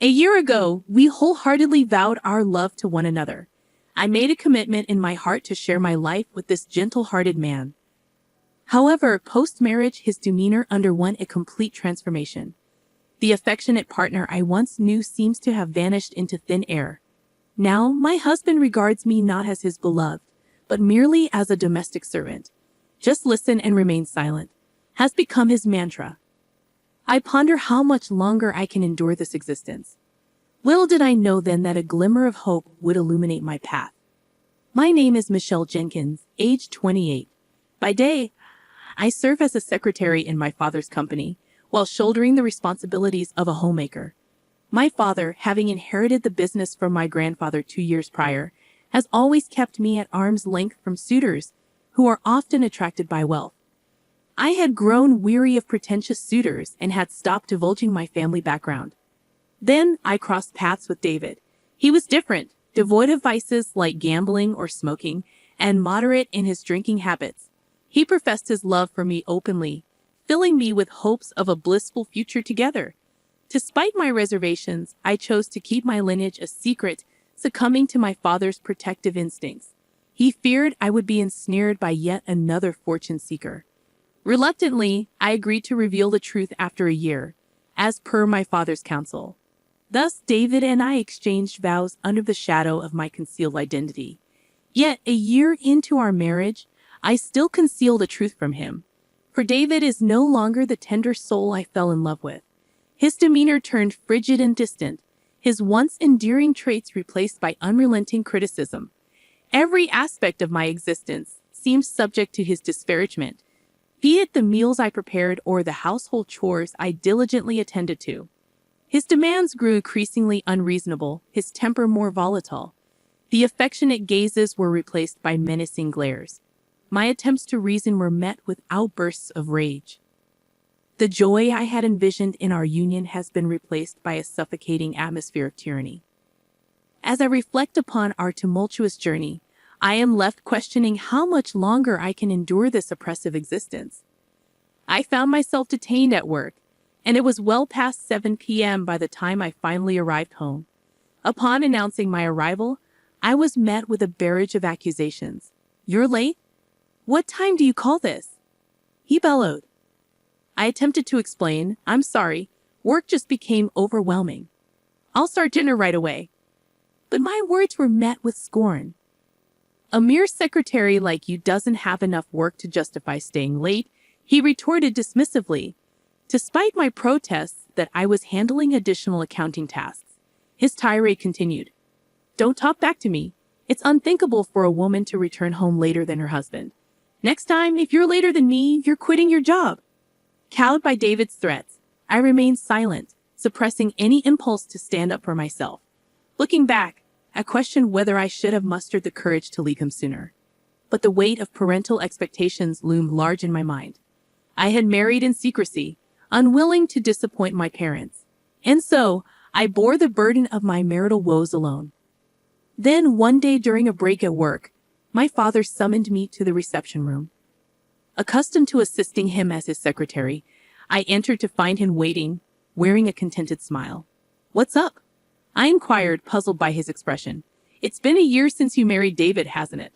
A year ago, we wholeheartedly vowed our love to one another. I made a commitment in my heart to share my life with this gentle-hearted man. However, post-marriage, his demeanor underwent a complete transformation. The affectionate partner I once knew seems to have vanished into thin air. Now, my husband regards me not as his beloved, but merely as a domestic servant. Just listen and remain silent has become his mantra. I ponder how much longer I can endure this existence. Little did I know then that a glimmer of hope would illuminate my path. My name is Michelle Jenkins, age 28. By day, I serve as a secretary in my father's company, while shouldering the responsibilities of a homemaker. My father, having inherited the business from my grandfather 2 years prior, has always kept me at arm's length from suitors who are often attracted by wealth. I had grown weary of pretentious suitors and had stopped divulging my family background. Then I crossed paths with David. He was different, devoid of vices like gambling or smoking, and moderate in his drinking habits. He professed his love for me openly, filling me with hopes of a blissful future together. Despite my reservations, I chose to keep my lineage a secret, succumbing to my father's protective instincts. He feared I would be ensnared by yet another fortune seeker. Reluctantly, I agreed to reveal the truth after a year, as per my father's counsel. Thus, David and I exchanged vows under the shadow of my concealed identity. Yet, a year into our marriage, I still conceal the truth from him. For David is no longer the tender soul I fell in love with. His demeanor turned frigid and distant, his once endearing traits replaced by unrelenting criticism. Every aspect of my existence seemed subject to his disparagement, be it the meals I prepared or the household chores I diligently attended to. His demands grew increasingly unreasonable, his temper more volatile. The affectionate gazes were replaced by menacing glares. My attempts to reason were met with outbursts of rage. The joy I had envisioned in our union has been replaced by a suffocating atmosphere of tyranny. As I reflect upon our tumultuous journey, I am left questioning how much longer I can endure this oppressive existence. I found myself detained at work, and it was well past 7 p.m. by the time I finally arrived home. Upon announcing my arrival, I was met with a barrage of accusations. "You're late? What time do you call this?" he bellowed. I attempted to explain, "I'm sorry, work just became overwhelming. I'll start dinner right away." But my words were met with scorn. "A mere secretary like you doesn't have enough work to justify staying late," he retorted dismissively. Despite my protests that I was handling additional accounting tasks, his tirade continued. "Don't talk back to me. It's unthinkable for a woman to return home later than her husband. Next time, if you're later than me, you're quitting your job." Cowed by David's threats, I remained silent, suppressing any impulse to stand up for myself. Looking back, I questioned whether I should have mustered the courage to leave him sooner. But the weight of parental expectations loomed large in my mind. I had married in secrecy, unwilling to disappoint my parents, and so I bore the burden of my marital woes alone. Then, one day during a break at work, my father summoned me to the reception room. Accustomed to assisting him as his secretary, I entered to find him waiting, wearing a contented smile. "What's up?" I inquired, puzzled by his expression. "It's been a year since you married David, hasn't it?"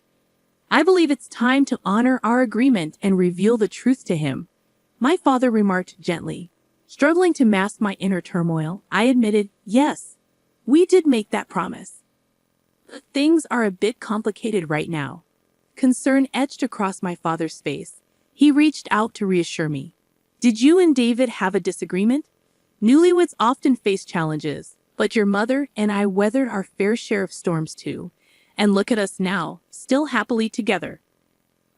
"I believe it's time to honor our agreement and reveal the truth to him," my father remarked gently. Struggling to mask my inner turmoil, I admitted, "Yes, we did make that promise. But things are a bit complicated right now." Concern etched across my father's face. He reached out to reassure me. "Did you and David have a disagreement? Newlyweds often face challenges, but your mother and I weathered our fair share of storms too. And look at us now, still happily together."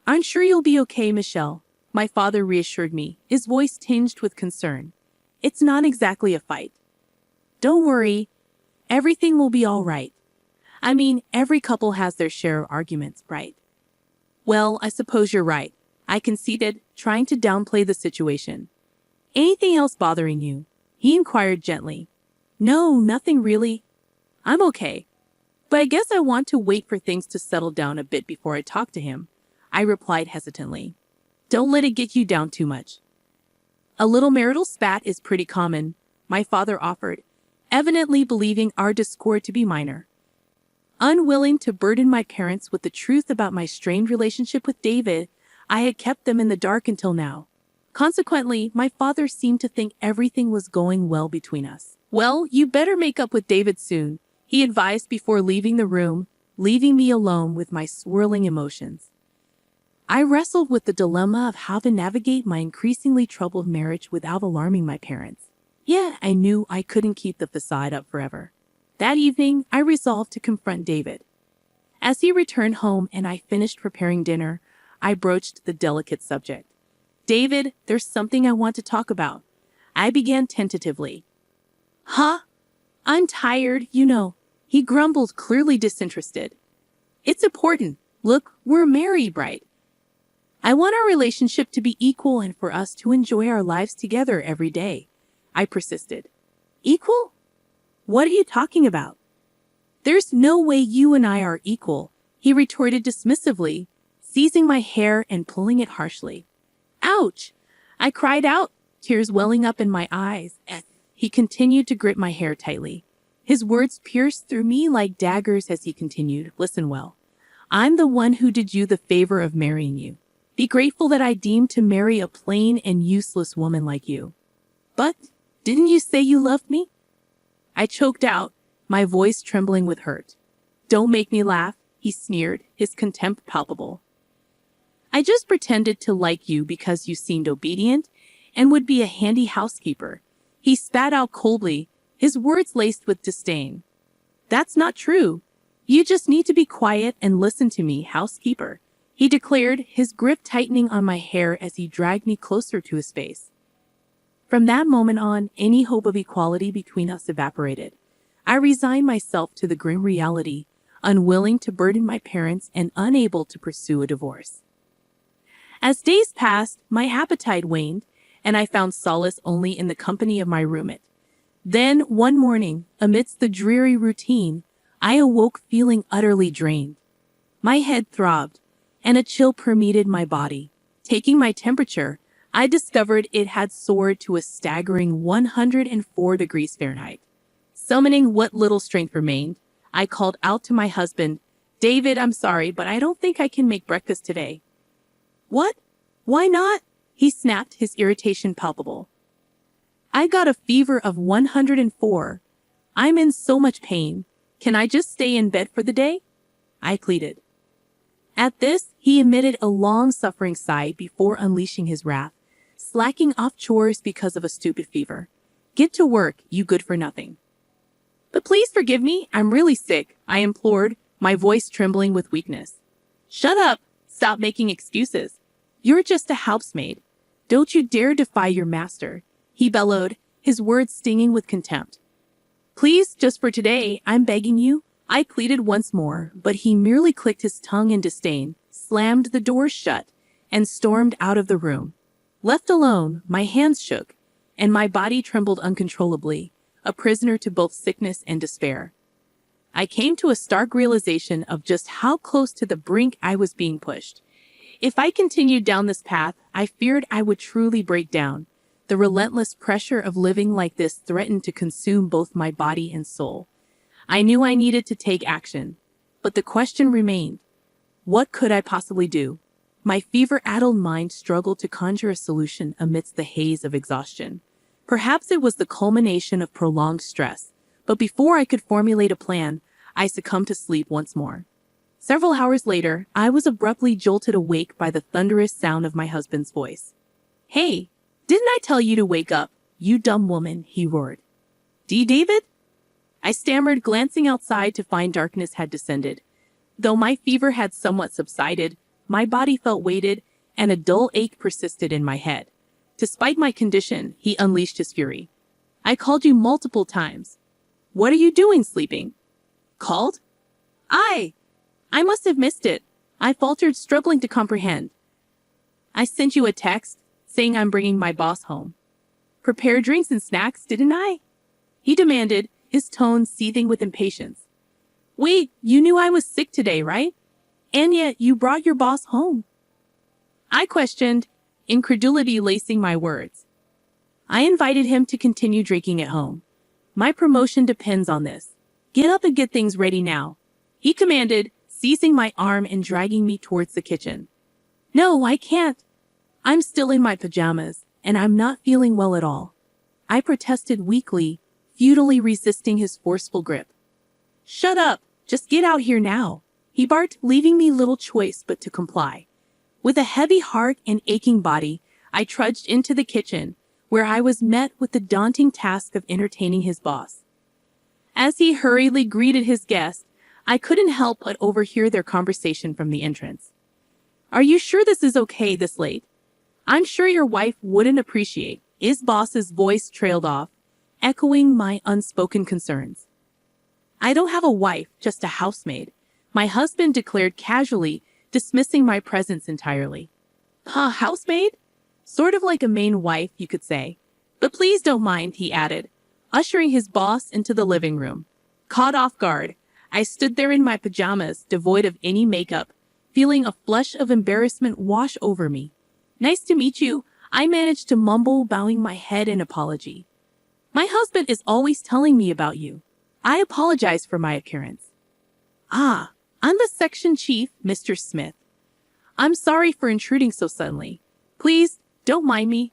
"I'm sure you'll be okay, Michelle," my father reassured me, his voice tinged with concern. "It's not exactly a fight. Don't worry, everything will be all right. I mean, every couple has their share of arguments, right?" "Well, I suppose you're right," I conceded, trying to downplay the situation. "Anything else bothering you?" he inquired gently. "No, nothing really. I'm okay. But I guess I want to wait for things to settle down a bit before I talk to him," I replied hesitantly. "Don't let it get you down too much." "A little marital spat is pretty common," my father offered, evidently believing our discord to be minor. Unwilling to burden my parents with the truth about my strained relationship with David, I had kept them in the dark until now. Consequently, my father seemed to think everything was going well between us. "Well, you better make up with David soon," he advised before leaving the room, leaving me alone with my swirling emotions. I wrestled with the dilemma of how to navigate my increasingly troubled marriage without alarming my parents. Yet I knew I couldn't keep the facade up forever. That evening, I resolved to confront David. As he returned home and I finished preparing dinner, I broached the delicate subject. "David, there's something I want to talk about." I began tentatively. "Huh? I'm tired, you know," he grumbled, clearly disinterested. "It's important. Look, we're married, right? I want our relationship to be equal and for us to enjoy our lives together every day," I persisted. "Equal? What are you talking about?" "There's no way you and I are equal," he retorted dismissively, seizing my hair and pulling it harshly. "Ouch!" I cried out, tears welling up in my eyes, as he continued to grip my hair tightly. His words pierced through me like daggers as he continued, "Listen well. I'm the one who did you the favor of marrying you. Be grateful that I deemed to marry a plain and useless woman like you." "But didn't you say you loved me?" I choked out, my voice trembling with hurt. "Don't make me laugh," he sneered, his contempt palpable. "I just pretended to like you because you seemed obedient and would be a handy housekeeper." He spat out coldly, his words laced with disdain. "That's not true. You just need to be quiet and listen to me, housekeeper," he declared, his grip tightening on my hair as he dragged me closer to his face. From that moment on, any hope of equality between us evaporated. I resigned myself to the grim reality, unwilling to burden my parents and unable to pursue a divorce. As days passed, my appetite waned, and I found solace only in the company of my roommate. Then, one morning, amidst the dreary routine, I awoke feeling utterly drained. My head throbbed, and a chill permeated my body. Taking my temperature, I discovered it had soared to a staggering 104 degrees Fahrenheit. Summoning what little strength remained, I called out to my husband, "David, I'm sorry, but I don't think I can make breakfast today." "What? Why not?" he snapped, his irritation palpable. "I got a fever of 104. I'm in so much pain. Can I just stay in bed for the day?" I pleaded. At this, he emitted a long-suffering sigh before unleashing his wrath, slacking off chores because of a stupid fever. "Get to work, you good-for-nothing." "But please forgive me, I'm really sick," I implored, my voice trembling with weakness. "Shut up! Stop making excuses. You're just a housemaid. Don't you dare defy your master," he bellowed, his words stinging with contempt. "Please, just for today, I'm begging you," I pleaded once more, but he merely clicked his tongue in disdain, slammed the door shut, and stormed out of the room. Left alone, my hands shook, and my body trembled uncontrollably, a prisoner to both sickness and despair. I came to a stark realization of just how close to the brink I was being pushed. If I continued down this path, I feared I would truly break down. The relentless pressure of living like this threatened to consume both my body and soul. I knew I needed to take action, but the question remained. What could I possibly do? My fever-addled mind struggled to conjure a solution amidst the haze of exhaustion. Perhaps it was the culmination of prolonged stress, but before I could formulate a plan, I succumbed to sleep once more. Several hours later, I was abruptly jolted awake by the thunderous sound of my husband's voice. "Hey, didn't I tell you to wake up, you dumb woman?" he roared. David?" I stammered, glancing outside to find darkness had descended. Though my fever had somewhat subsided, my body felt weighted, and a dull ache persisted in my head. Despite my condition, he unleashed his fury. "I called you multiple times. What are you doing sleeping?" "Called? I must have missed it," I faltered, struggling to comprehend. "I sent you a text, saying I'm bringing my boss home. Prepare drinks and snacks, didn't I?" he demanded, his tone seething with impatience. "Wait, you knew I was sick today, right? And yet you brought your boss home?" I questioned, incredulity lacing my words. I invited him to continue drinking at home. My promotion depends on this. Get up and get things ready now, he commanded, seizing my arm and dragging me towards the kitchen. No, I can't. I'm still in my pajamas, and I'm not feeling well at all. I protested weakly, futilely resisting his forceful grip. Shut up, just get out here now, he barked, leaving me little choice but to comply. With a heavy heart and aching body, I trudged into the kitchen, where I was met with the daunting task of entertaining his boss. As he hurriedly greeted his guest, I couldn't help but overhear their conversation from the entrance. Are you sure this is okay this late? I'm sure your wife wouldn't appreciate. His boss's voice trailed off, echoing my unspoken concerns. I don't have a wife, just a housemaid, my husband declared casually, dismissing my presence entirely. Housemaid? Sort of like a main wife, you could say. But please don't mind, he added, ushering his boss into the living room. Caught off guard, I stood there in my pajamas, devoid of any makeup, feeling a flush of embarrassment wash over me. Nice to meet you, I managed to mumble, bowing my head in apology. My husband is always telling me about you. I apologize for my appearance. I'm the section chief, Mr. Smith. I'm sorry for intruding so suddenly. Please, don't mind me.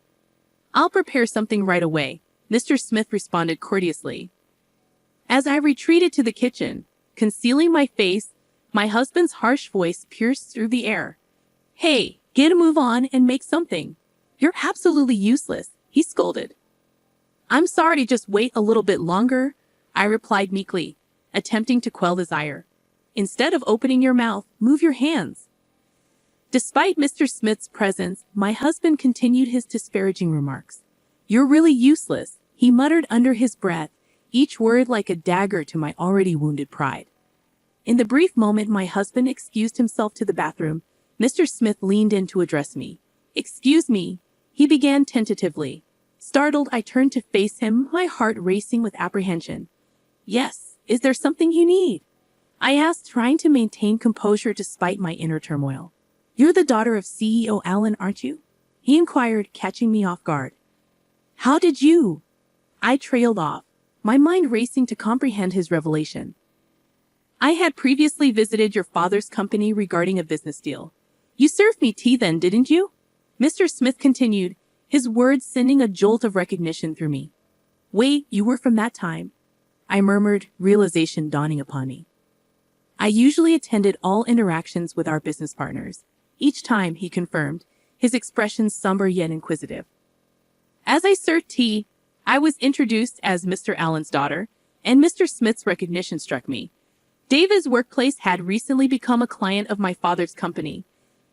I'll prepare something right away, Mr. Smith responded courteously. As I retreated to the kitchen, concealing my face, my husband's harsh voice pierced through the air. Hey, get a move on and make something. You're absolutely useless, he scolded. I'm sorry, just wait a little bit longer, I replied meekly, attempting to quell his ire. Instead of opening your mouth, move your hands. Despite Mr. Smith's presence, my husband continued his disparaging remarks. You're really useless, he muttered under his breath, each word like a dagger to my already wounded pride. In the brief moment my husband excused himself to the bathroom, Mr. Smith leaned in to address me. Excuse me, he began tentatively. Startled, I turned to face him, my heart racing with apprehension. Yes, is there something you need? I asked, trying to maintain composure despite my inner turmoil. You're the daughter of CEO Allen, aren't you? He inquired, catching me off guard. How did you? I trailed off, my mind racing to comprehend his revelation. I had previously visited your father's company regarding a business deal. You served me tea then, didn't you? Mr. Smith continued, his words sending a jolt of recognition through me. Wait, you were from that time? I murmured, realization dawning upon me. I usually attended all interactions with our business partners. Each time, he confirmed, his expression somber yet inquisitive. As I served tea, I was introduced as Mr. Allen's daughter, and Mr. Smith's recognition struck me. David's workplace had recently become a client of my father's company,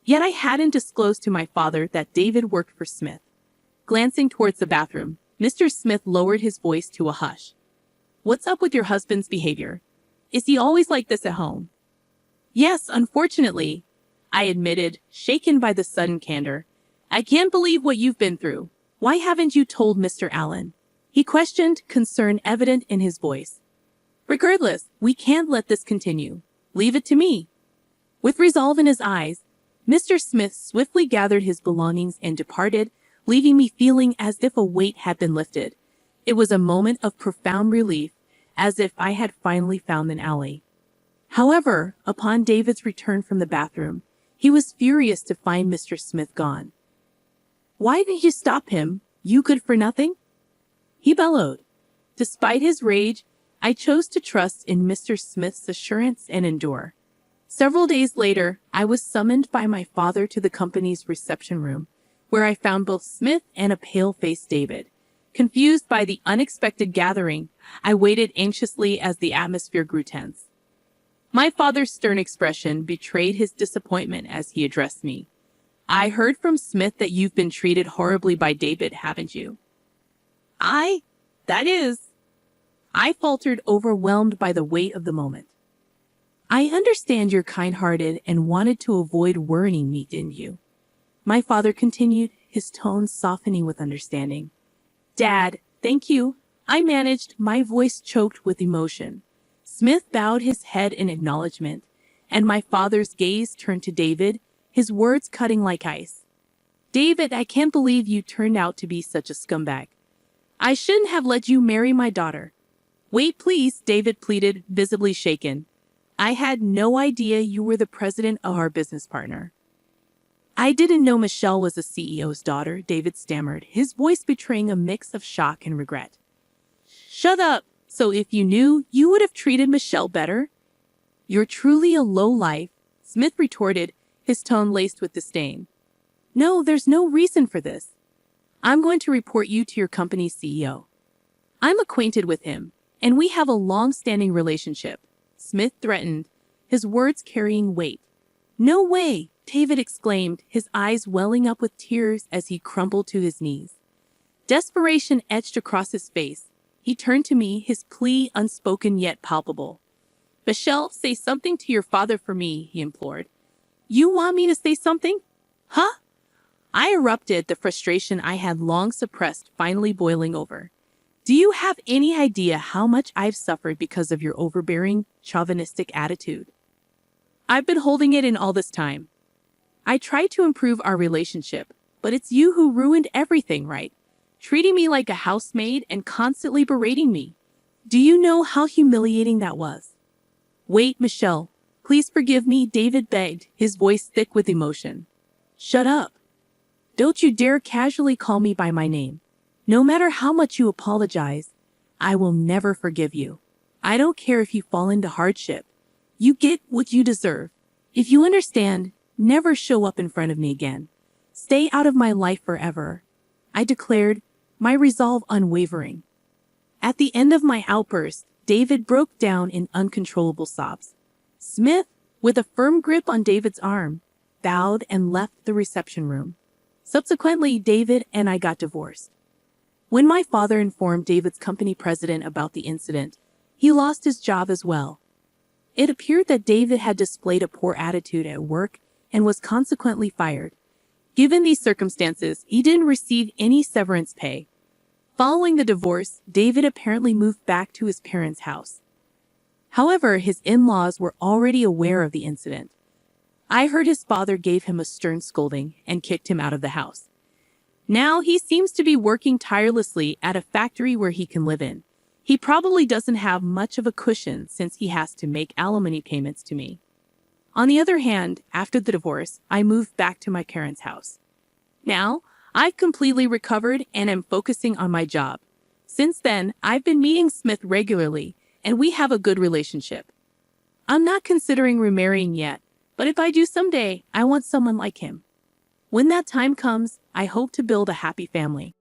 yet I hadn't disclosed to my father that David worked for Smith. Glancing towards the bathroom, Mr. Smith lowered his voice to a hush. What's up with your husband's behavior? Is he always like this at home? Yes, unfortunately, I admitted, shaken by the sudden candor. I can't believe what you've been through. Why haven't you told Mr. Allen? He questioned, concern evident in his voice. Regardless, we can't let this continue. Leave it to me. With resolve in his eyes, Mr. Smith swiftly gathered his belongings and departed, leaving me feeling as if a weight had been lifted. It was a moment of profound relief, as if I had finally found an ally. However, upon David's return from the bathroom, he was furious to find Mr. Smith gone. Why didn't you stop him, you good for nothing? He bellowed. Despite his rage, I chose to trust in Mr. Smith's assurance and endure. Several days later, I was summoned by my father to the company's reception room, where I found both Smith and a pale-faced David. Confused by the unexpected gathering, I waited anxiously as the atmosphere grew tense. My father's stern expression betrayed his disappointment as he addressed me. I heard from Smith that you've been treated horribly by David, haven't you? That is. I faltered, overwhelmed by the weight of the moment. I understand you're kind-hearted and wanted to avoid worrying me, didn't you? My father continued, his tone softening with understanding. Dad, thank you. I managed, my voice choked with emotion. Smith bowed his head in acknowledgement, and my father's gaze turned to David, his words cutting like ice. David, I can't believe you turned out to be such a scumbag. I shouldn't have let you marry my daughter. Wait, please, David pleaded, visibly shaken. I had no idea you were the president of our business partner. I didn't know Michelle was the CEO's daughter, David stammered, his voice betraying a mix of shock and regret. Shut up! So if you knew, you would have treated Michelle better? You're truly a lowlife, Smith retorted, his tone laced with disdain. No, there's no reason for this. I'm going to report you to your company's CEO. I'm acquainted with him, and we have a long-standing relationship, Smith threatened, his words carrying weight. No way, David exclaimed, his eyes welling up with tears as he crumpled to his knees. Desperation etched across his face. He turned to me, his plea unspoken yet palpable. Michelle, say something to your father for me, he implored. You want me to say something? Huh? I erupted, the frustration I had long suppressed finally boiling over. Do you have any idea how much I've suffered because of your overbearing, chauvinistic attitude? I've been holding it in all this time. I tried to improve our relationship, but it's you who ruined everything, right? Treating me like a housemaid and constantly berating me. Do you know how humiliating that was? Wait, Michelle, please forgive me, David begged, his voice thick with emotion. Shut up. Don't you dare casually call me by my name. No matter how much you apologize, I will never forgive you. I don't care if you fall into hardship. You get what you deserve. If you understand, never show up in front of me again. Stay out of my life forever, I declared, my resolve unwavering. At the end of my outburst, David broke down in uncontrollable sobs. Smith, with a firm grip on David's arm, bowed and left the reception room. Subsequently, David and I got divorced. When my father informed David's company president about the incident, he lost his job as well. It appeared that David had displayed a poor attitude at work and was consequently fired. Given these circumstances, he didn't receive any severance pay. Following the divorce, David apparently moved back to his parents' house. However, his in-laws were already aware of the incident. I heard his father gave him a stern scolding and kicked him out of the house. Now he seems to be working tirelessly at a factory where he can live in. He probably doesn't have much of a cushion since he has to make alimony payments to me. On the other hand, after the divorce, I moved back to my parents' house. Now, I've completely recovered and am focusing on my job. Since then, I've been meeting Smith regularly, and we have a good relationship. I'm not considering remarrying yet, but if I do someday, I want someone like him. When that time comes, I hope to build a happy family.